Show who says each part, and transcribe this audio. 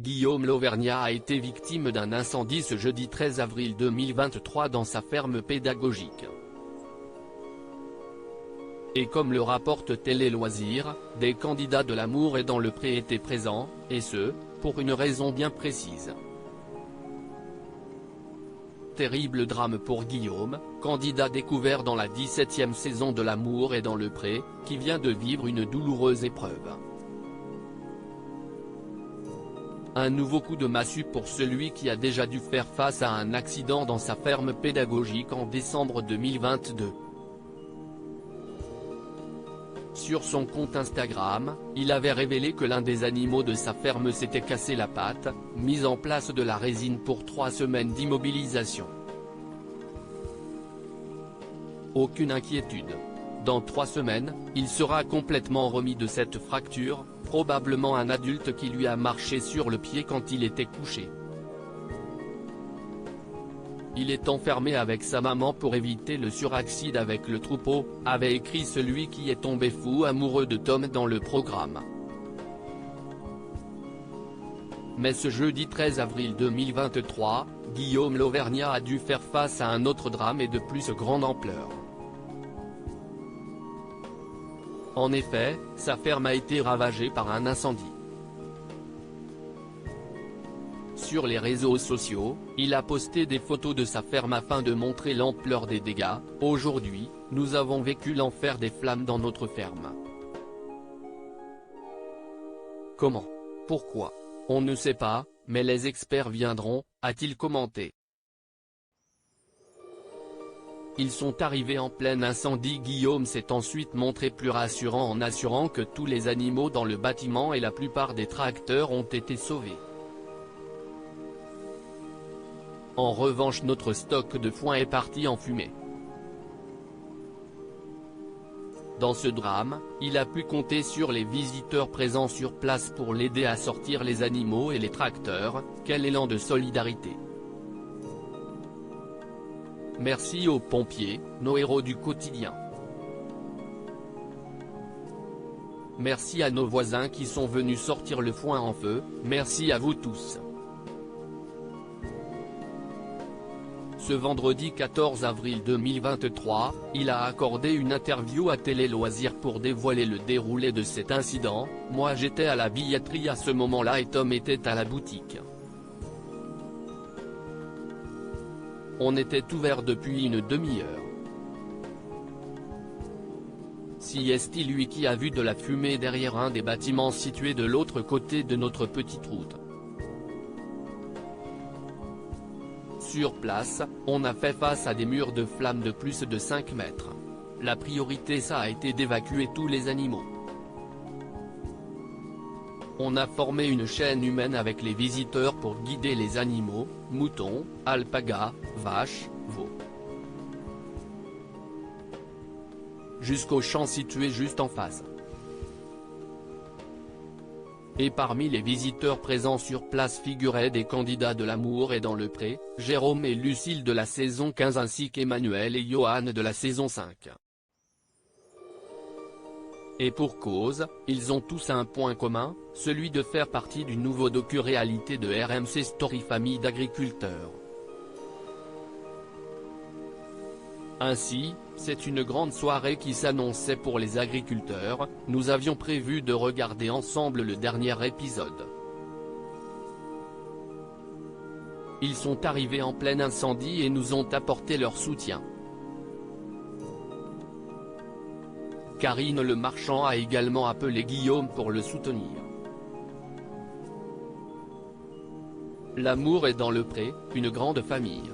Speaker 1: Guillaume l'Auvergnat a été victime d'un incendie ce jeudi 13 avril 2023 dans sa ferme pédagogique. Et comme le rapporte Télé Loisirs, des candidats de l'Amour et dans le Pré étaient présents, et ce, pour une raison bien précise. Terrible drame pour Guillaume, candidat découvert dans la 17e saison de l'Amour et dans le Pré, qui vient de vivre une douloureuse épreuve. Un nouveau coup de massue pour celui qui a déjà dû faire face à un accident dans sa ferme pédagogique en décembre 2022. Sur son compte Instagram, il avait révélé que l'un des animaux de sa ferme s'était cassé la patte, mise en place de la résine pour 3 semaines d'immobilisation. Aucune inquiétude. Dans 3 semaines, il sera complètement remis de cette fracture, probablement un adulte qui lui a marché sur le pied quand il était couché. Il est enfermé avec sa maman pour éviter le suracide avec le troupeau, avait écrit celui qui est tombé fou amoureux de Tom dans le programme. Mais ce jeudi 13 avril 2023, Guillaume l'Auvergnat a dû faire face à un autre drame et de plus grande ampleur. En effet, sa ferme a été ravagée par un incendie. Sur les réseaux sociaux, il a posté des photos de sa ferme afin de montrer l'ampleur des dégâts. Aujourd'hui, nous avons vécu l'enfer des flammes dans notre ferme. Comment? Pourquoi? On ne sait pas, mais les experts viendront, a-t-il commenté. Ils sont arrivés en plein incendie. Guillaume s'est ensuite montré plus rassurant en assurant que tous les animaux dans le bâtiment et la plupart des tracteurs ont été sauvés. En revanche, notre stock de foin est parti en fumée. Dans ce drame, il a pu compter sur les visiteurs présents sur place pour l'aider à sortir les animaux et les tracteurs. Quel élan de solidarité! Merci aux pompiers, nos héros du quotidien. Merci à nos voisins qui sont venus sortir le foin en feu, merci à vous tous. Ce vendredi 14 avril 2023, il a accordé une interview à Télé Loisirs pour dévoiler le déroulé de cet incident. Moi j'étais à la billetterie à ce moment-là et Tom était à la boutique. On était ouvert depuis une demi-heure. Si est lui qui a vu de la fumée derrière un des bâtiments situés de l'autre côté de notre petite route. Sur place, on a fait face à des murs de flammes de plus de 5 mètres. La priorité ça a été d'évacuer tous les animaux. On a formé une chaîne humaine avec les visiteurs pour guider les animaux, moutons, alpagas, vaches, veaux. Jusqu'au champ situé juste en face. Et parmi les visiteurs présents sur place figuraient des candidats de l'Amour et dans le Pré, Jérôme et Lucille de la saison 15 ainsi qu'Emmanuel et Johan de la saison 5. Et pour cause, ils ont tous un point commun, celui de faire partie du nouveau docu-réalité de RMC Story Famille d'agriculteurs. Ainsi, c'est une grande soirée qui s'annonçait pour les agriculteurs. Nous avions prévu de regarder ensemble le dernier épisode. Ils sont arrivés en plein incendie et nous ont apporté leur soutien. Karine Le Marchand a également appelé Guillaume pour le soutenir. L'Amour est dans le Pré, une grande famille.